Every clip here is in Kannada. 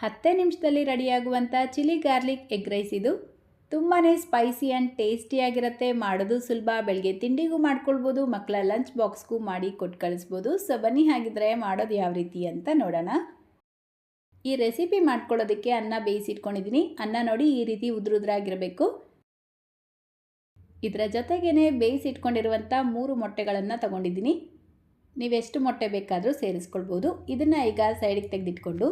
10 ನಿಮಿಷದಲ್ಲಿ ರೆಡಿಯಾಗುವಂಥ ಚಿಲ್ಲಿ ಗಾರ್ಲಿಕ್ ಎಗ್ ರೈಸ್ ಇದು. ತುಂಬಾ ಸ್ಪೈಸಿ ಆ್ಯಂಡ್ ಟೇಸ್ಟಿಯಾಗಿರುತ್ತೆ. ಮಾಡೋದು ಸುಲಭ. ಬೆಳಗ್ಗೆ ತಿಂಡಿಗೂ ಮಾಡ್ಕೊಳ್ಬೋದು, ಮಕ್ಕಳ ಲಂಚ್ ಬಾಕ್ಸ್ಗೂ ಮಾಡಿ ಕೊಟ್ಟು ಕಳಿಸ್ಬೋದು. ಸೊ ಬನ್ನಿ ಹಾಗಿದ್ರೆ ಮಾಡೋದು ಯಾವ ರೀತಿ ಅಂತ ನೋಡೋಣ. ಈ ರೆಸಿಪಿ ಮಾಡ್ಕೊಳ್ಳೋದಕ್ಕೆ ಅನ್ನ ಬೇಯಿಸಿಟ್ಕೊಂಡಿದ್ದೀನಿ. ಅನ್ನ ನೋಡಿ ಈ ರೀತಿ ಉದುರುದ್ರಾಗಿರಬೇಕು. ಇದರ ಜೊತೆಗೇ ಬೇಯಿಸಿಟ್ಕೊಂಡಿರುವಂಥ 3 ಮೊಟ್ಟೆಗಳನ್ನು ತಗೊಂಡಿದ್ದೀನಿ. ನೀವೆಷ್ಟು ಮೊಟ್ಟೆ ಬೇಕಾದರೂ ಸೇರಿಸ್ಕೊಳ್ಬೋದು. ಇದನ್ನು ಈಗ ಸೈಡಿಗೆ ತೆಗೆದಿಟ್ಕೊಂಡು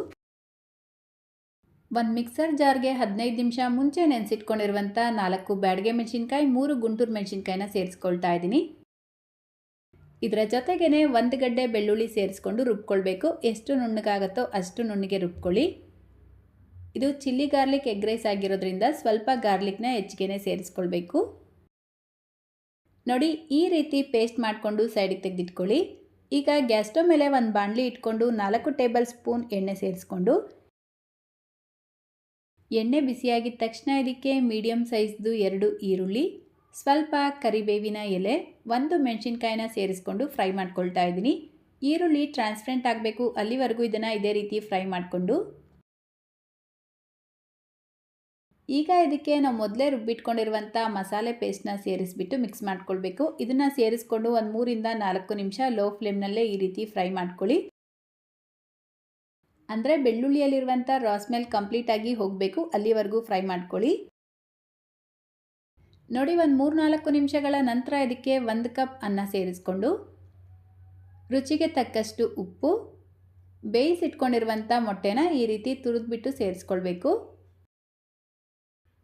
ಒಂದು ಮಿಕ್ಸರ್ ಜಾರ್ಗೆ 15 ನಿಮಿಷ ಮುಂಚೆ ನೆನೆಸಿಟ್ಕೊಂಡಿರುವಂಥ 4 ಬ್ಯಾಡಗೆ ಮೆಣಸಿನ್ಕಾಯಿ, 3 ಗುಂಟೂರು ಮೆಣಸಿನ್ಕಾಯಿನ ಸೇರಿಸ್ಕೊಳ್ತಾ ಇದ್ದೀನಿ. ಇದರ ಜೊತೆಗೇ 1 ಗಡ್ಡೆ ಬೆಳ್ಳುಳ್ಳಿ ಸೇರಿಸ್ಕೊಂಡು ರುಬ್ಕೊಳ್ಬೇಕು. ಎಷ್ಟು ನುಣ್ಣಗಾಗುತ್ತೋ ಅಷ್ಟು ನುಣ್ಣಗೆ ರುಬ್ಕೊಳ್ಳಿ. ಇದು ಚಿಲ್ಲಿ ಗಾರ್ಲಿಕ್ ಎಗ್ ರೈಸ್ ಆಗಿರೋದ್ರಿಂದ ಸ್ವಲ್ಪ ಗಾರ್ಲಿಕ್ನ ಹೆಚ್ಚಿಗೆ ಸೇರಿಸ್ಕೊಳ್ಬೇಕು. ನೋಡಿ ಈ ರೀತಿ ಪೇಸ್ಟ್ ಮಾಡಿಕೊಂಡು ಸೈಡಿಗೆ ತೆಗೆದಿಟ್ಕೊಳ್ಳಿ. ಈಗ ಗ್ಯಾಸ್ ಸ್ಟವ್ ಮೇಲೆ ಒಂದು ಬಾಣಲಿ ಇಟ್ಕೊಂಡು 4 ಟೇಬಲ್ ಸ್ಪೂನ್ ಎಣ್ಣೆ ಸೇರಿಸ್ಕೊಂಡು ಎಣ್ಣೆ ಬಿಸಿಯಾಗಿದ ತಕ್ಷಣ ಇದಕ್ಕೆ ಮೀಡಿಯಮ್ ಸೈಜ್ದು 2 ಈರುಳ್ಳಿ, ಸ್ವಲ್ಪ ಕರಿಬೇವಿನ ಎಲೆ, 1 ಮೆಣಸಿನ್ಕಾಯಿನ ಸೇರಿಸ್ಕೊಂಡು ಫ್ರೈ ಮಾಡ್ಕೊಳ್ತಾ ಇದ್ದೀನಿ. ಈರುಳ್ಳಿ ಟ್ರಾನ್ಸ್ಪರೆಂಟ್ ಆಗಬೇಕು, ಅಲ್ಲಿವರೆಗೂ ಇದನ್ನು ಇದೇ ರೀತಿ ಫ್ರೈ ಮಾಡಿಕೊಂಡು ಈಗ ಇದಕ್ಕೆ ನಾವು ಮೊದಲೇ ರುಬ್ಬಿಟ್ಕೊಂಡಿರುವಂಥ ಮಸಾಲೆ ಪೇಸ್ಟ್ನ ಸೇರಿಸ್ಬಿಟ್ಟು ಮಿಕ್ಸ್ ಮಾಡ್ಕೊಳ್ಬೇಕು. ಇದನ್ನು ಸೇರಿಸ್ಕೊಂಡು ಒಂದು 3 ರಿಂದ 4 ನಿಮಿಷ ಲೋ ಫ್ಲೇಮ್ನಲ್ಲೇ ಈ ರೀತಿ ಫ್ರೈ ಮಾಡ್ಕೊಳ್ಳಿ. ಅಂದರೆ ಬೆಳ್ಳುಳ್ಳಿಯಲ್ಲಿರುವಂಥ ರಾ ಸ್ಮೆಲ್ ಕಂಪ್ಲೀಟ್ ಆಗಿ ಹೋಗಬೇಕು, ಅಲ್ಲಿವರೆಗೂ ಫ್ರೈ ಮಾಡ್ಕೊಳ್ಳಿ. ನೋಡಿ ಒಂದು 3-4 ನಿಮಿಷಗಳ ನಂತರ ಇದಕ್ಕೆ 1 ಕಪ್ ಅನ್ನ ಸೇರಿಸ್ಕೊಂಡು ರುಚಿಗೆ ತಕ್ಕಷ್ಟು ಉಪ್ಪು, ಬೇಯಿಸಿಟ್ಕೊಂಡಿರುವಂಥ ಮೊಟ್ಟೆನ ಈ ರೀತಿ ತುರಿದ್ಬಿಟ್ಟು ಸೇರಿಸ್ಕೊಳ್ಬೇಕು.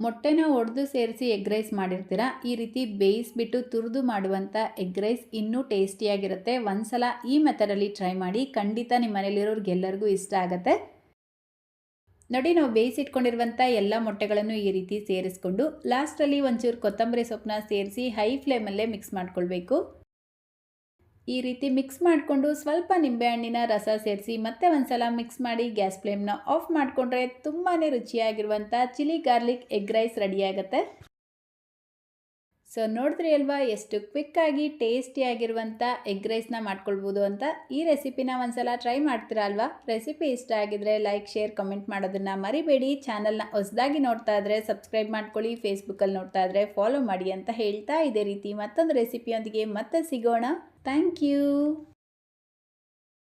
ಮೊಟ್ಟೆನ ಒಡೆದು ಸೇರಿಸಿ ಎಗ್ ರೈಸ್ ಮಾಡಿರ್ತೀರ, ಈ ರೀತಿ ಬೇಯಿಸ್ಬಿಟ್ಟು ತುರಿದು ಮಾಡುವಂಥ ಎಗ್ ರೈಸ್ ಇನ್ನೂ ಟೇಸ್ಟಿಯಾಗಿರುತ್ತೆ. ಒಂದ್ಸಲ ಈ ಮೆಥಡಲ್ಲಿ ಟ್ರೈ ಮಾಡಿ, ಖಂಡಿತ ನಿಮ್ಮ ಮನೇಲಿರೋರಿಗೆಲ್ಲರಿಗೂ ಇಷ್ಟ ಆಗುತ್ತೆ. ನೋಡಿ ನಾವು ಬೇಯಿಸಿಟ್ಕೊಂಡಿರುವಂಥ ಎಲ್ಲ ಮೊಟ್ಟೆಗಳನ್ನು ಈ ರೀತಿ ಸೇರಿಸ್ಕೊಂಡು ಲಾಸ್ಟಲ್ಲಿ ಒಂಚೂರು ಕೊತ್ತಂಬರಿ ಸೊಪ್ಪನ್ನ ಸೇರಿಸಿ ಹೈ ಫ್ಲೇಮಲ್ಲೇ ಮಿಕ್ಸ್ ಮಾಡ್ಕೊಳ್ಬೇಕು. ಈ ರೀತಿ ಮಿಕ್ಸ್ ಮಾಡಿಕೊಂಡು ಸ್ವಲ್ಪ ನಿಂಬೆಹಣ್ಣಿನ ರಸ ಸೇರಿಸಿ ಮತ್ತೆ ಒಂದ್ಸಲ ಮಿಕ್ಸ್ ಮಾಡಿ ಗ್ಯಾಸ್ ಫ್ಲೇಮ್ನ ಆಫ್ ಮಾಡಿಕೊಂಡ್ರೆ ತುಂಬಾ ರುಚಿಯಾಗಿರುವಂಥ ಚಿಲ್ಲಿ ಗಾರ್ಲಿಕ್ ಎಗ್ ರೈಸ್ ರೆಡಿಯಾಗುತ್ತೆ. ಸೊ ನೋಡಿದ್ರಿ ಅಲ್ವಾ ಎಷ್ಟು ಕ್ವಿಕ್ಕಾಗಿ ಟೇಸ್ಟಿಯಾಗಿರುವಂಥ ಎಗ್ ರೈಸ್ನ ಮಾಡ್ಕೊಳ್ಬೋದು ಅಂತ. ಈ ರೆಸಿಪಿನ ಒಂದ್ಸಲ ಟ್ರೈ ಮಾಡ್ತೀರಾ ಅಲ್ವಾ? ರೆಸಿಪಿ ಇಷ್ಟ ಆಗಿದ್ರೆ ಲೈಕ್, ಶೇರ್, ಕಮೆಂಟ್ ಮಾಡೋದನ್ನು ಮರಿಬೇಡಿ. ಚಾನಲ್ನ ಹೊಸದಾಗಿ ನೋಡ್ತಾ ಇದ್ರೆ ಸಬ್ಸ್ಕ್ರೈಬ್ ಮಾಡ್ಕೊಳ್ಳಿ. ಫೇಸ್ಬುಕ್ಕಲ್ಲಿ ನೋಡ್ತಾ ಇದ್ರೆ ಫಾಲೋ ಮಾಡಿ ಅಂತ ಹೇಳ್ತಾ ಇದೇ ರೀತಿ ಮತ್ತೊಂದು ರೆಸಿಪಿಯೊಂದಿಗೆ ಮತ್ತೆ ಸಿಗೋಣ. Thank you.